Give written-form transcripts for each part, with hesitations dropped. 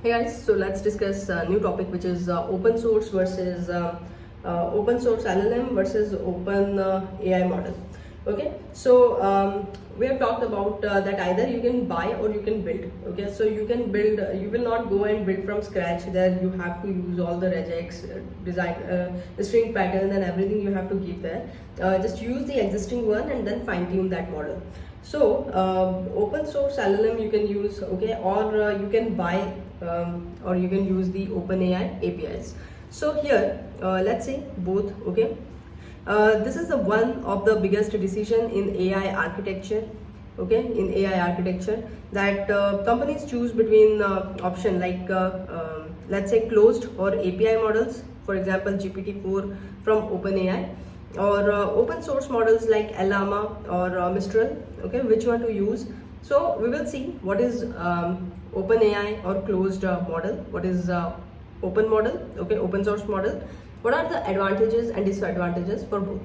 Hey guys, so let's discuss a new topic, which is open source versus open source LLM versus open AI model. Okay, so we have talked about that either you can buy or you can build. Okay, so you can build, you will not go and build from scratch. There you have to use all the regex design, the string pattern and everything you have to give there. Just use the existing one and then fine tune that model. So open source LLM you can use, okay, or you can buy or you can use the OpenAI APIs. So here let's say both, okay. This is the one of the biggest decision in AI architecture, okay, in AI architecture, that companies choose between option like let's say closed or API models, for example GPT-4 from OpenAI, or open source models like Llama or Mistral, okay, which one to use. So we will see what is OpenAI or closed model, what is open model, okay, open source model, what are the advantages and disadvantages for both.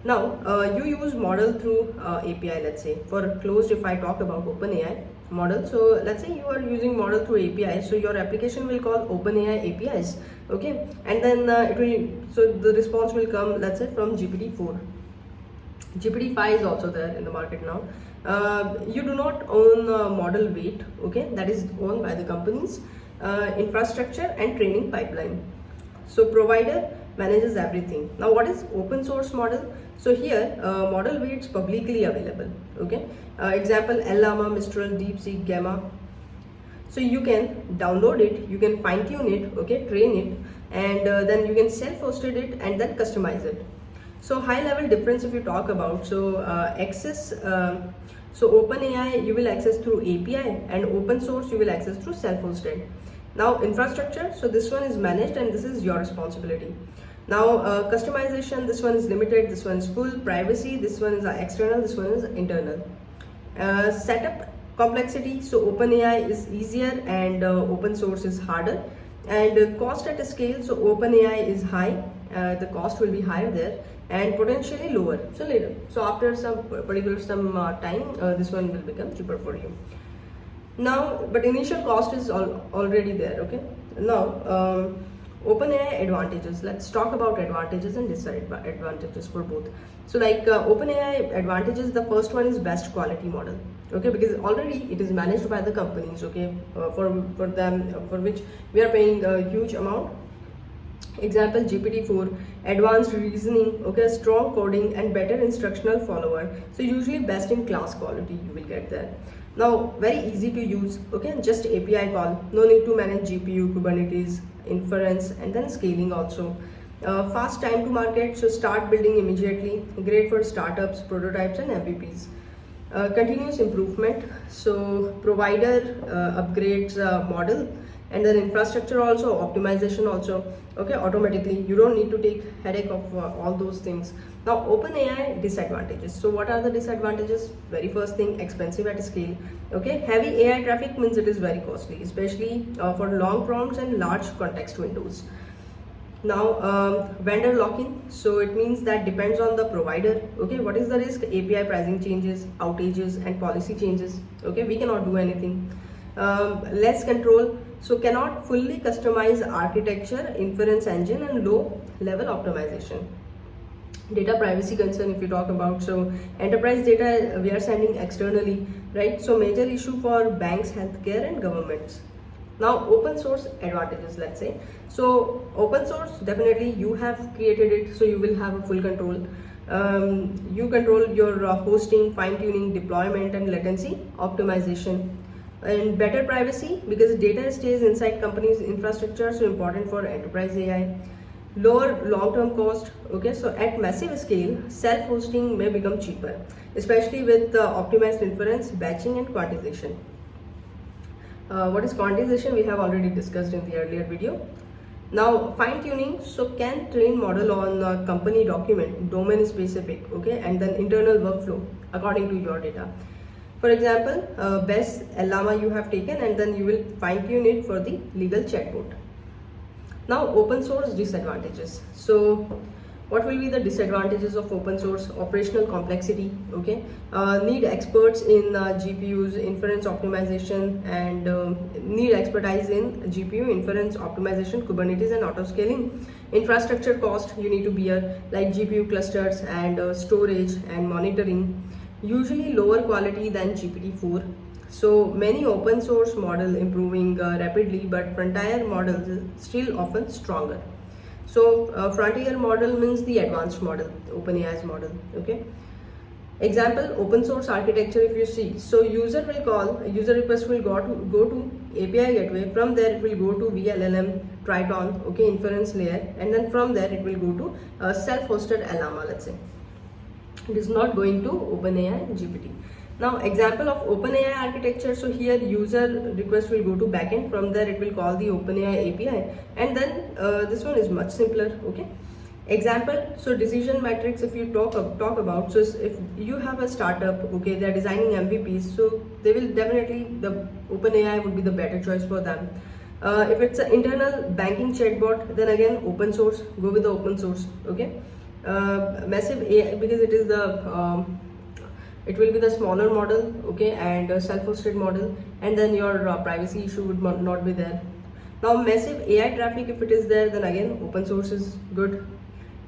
Now you use model through API. Let's say for closed, if I talk about OpenAI model, so let's say you are using model through API, so your application will call OpenAI APIs, okay, and then it will, so the response will come, let's say, from GPT-4. GPT-5 is also there in the market now. You do not own model weight, okay, that is owned by the companies, infrastructure and training pipeline. So provider manages everything. Now what is open source model? So here model weights publicly available, okay, example Llama, Mistral, DeepSeek, Gemma. So you can download it, you can fine tune it, okay, train it, and then you can self-hosted it and then customize it. So high level difference if you talk about, so access, so OpenAI you will access through API and open source you will access through self-hosted. Now infrastructure, so this one is managed and this is your responsibility. Now customization, this one is limited, this one is full. Privacy, this one is external, this one is internal. Setup complexity, so OpenAI is easier and open source is harder. And cost at a scale, so OpenAI is high, the cost will be higher there, and potentially lower, so later. So after some time, this one will become cheaper for you. Now, but initial cost is already there, okay. Now OpenAI advantages. Let's talk about advantages and disadvantages for both. So like OpenAI advantages, the first one is best quality model, okay, because already it is managed by the companies, okay, for them, for which we are paying a huge amount. Example GPT-4, advanced reasoning, okay, strong coding and better instructional follower. So usually best in class quality you will get there. Now very easy to use, okay, just API call, no need to manage GPU, Kubernetes, inference, and then scaling also. Fast time to market, so start building immediately, great for startups, prototypes and MVPs. Continuous improvement, so provider upgrades model, and then infrastructure also, optimization also, okay, automatically, you don't need to take headache of all those things. Now OpenAI disadvantages. So what are the disadvantages? Very first thing, expensive at scale, okay. Heavy AI traffic means it is very costly, especially for long prompts and large context windows. Now vendor lock-in, so it means that depends on the provider, okay. What is the risk? API pricing changes, outages and policy changes, okay, we cannot do anything. Less control, so cannot fully customize architecture, inference engine and low level optimization. Data privacy concern if you talk about, so enterprise data we are sending externally, right, so major issue for banks, healthcare and governments. Now open source advantages, let's say, so open source, definitely you have created it, so you will have a full control. You control your hosting, fine tuning, deployment and latency optimization. And better privacy because data stays inside companies infrastructure, so important for enterprise AI. Lower long-term cost, okay, so at massive scale self-hosting may become cheaper, especially with optimized inference, batching and quantization. What is quantization? We have already discussed in the earlier video. Now fine-tuning, so can train model on company document, domain specific, okay, and then internal workflow according to your data. For example, best Llama you have taken and then you will fine-tune it for the legal chatbot. Now open source disadvantages. So What will be the disadvantages of open source? Operational complexity, okay, need experts in GPUs, inference optimization, and need expertise in GPU, inference optimization, Kubernetes, and auto scaling. Infrastructure cost you need to bear, like GPU clusters and storage and monitoring, usually lower quality than GPT-4. So many open source model improving rapidly, but frontier models is still often stronger. So frontier model means the advanced model, OpenAI's model, okay. Example, open source architecture, if you see, so user request will go to API gateway, from there it will go to vLLM, Triton, okay, inference layer, and then from there it will go to self-hosted Llama, let's say. It is not going to OpenAI GPT. Now example of OpenAI architecture, so here user request will go to backend, from there it will call the OpenAI API, and then this one is much simpler, okay. Example, so decision metrics, if you talk about, so if you have a startup, okay, they are designing MVPs, so they will definitely, the OpenAI would be the better choice for them. If it's an internal banking chatbot, then again open source, go with the open source, okay. Massive AI, because it is the it will be the smaller model, okay, and self-hosted model, and then your privacy issue would not be there. Now massive AI traffic, if it is there, then again open source is good.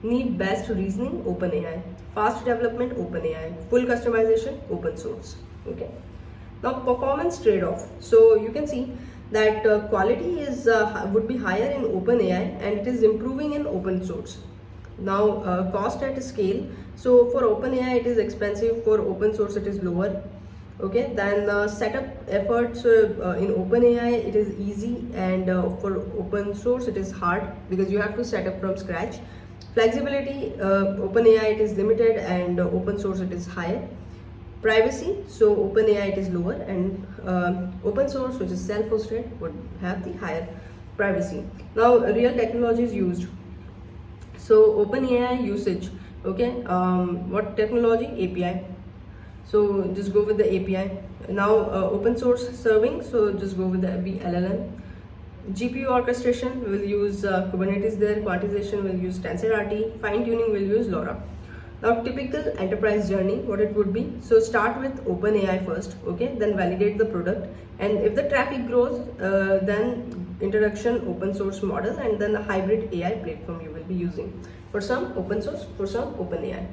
Need best reasoning, OpenAI. Fast development, OpenAI. Full customization, open source, okay. Now performance trade-off, so you can see that quality is would be higher in OpenAI, and it is improving in open source. Now cost at scale, so for OpenAI it is expensive, for open source it is lower, okay. Then setup effort, so in OpenAI it is easy, and for open source it is hard because you have to set up from scratch. Flexibility, OpenAI it is limited, and open source it is higher. Privacy, so OpenAI it is lower, and open source, which is self-hosted, would have the higher privacy. Now real technology is used, so OpenAI usage, okay, what technology? API, so just go with the API. Now open source serving, so just go with the vLLM. GPU orchestration will use Kubernetes there, quantization will use TensorRT, fine-tuning will use LoRA. Now typical enterprise journey, what it would be, so start with OpenAI first, okay, then validate the product, and if the traffic grows, then introduction open source model, and then the hybrid AI platform you will be using, for some open source, for some OpenAI.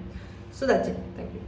So that's it. Thank you.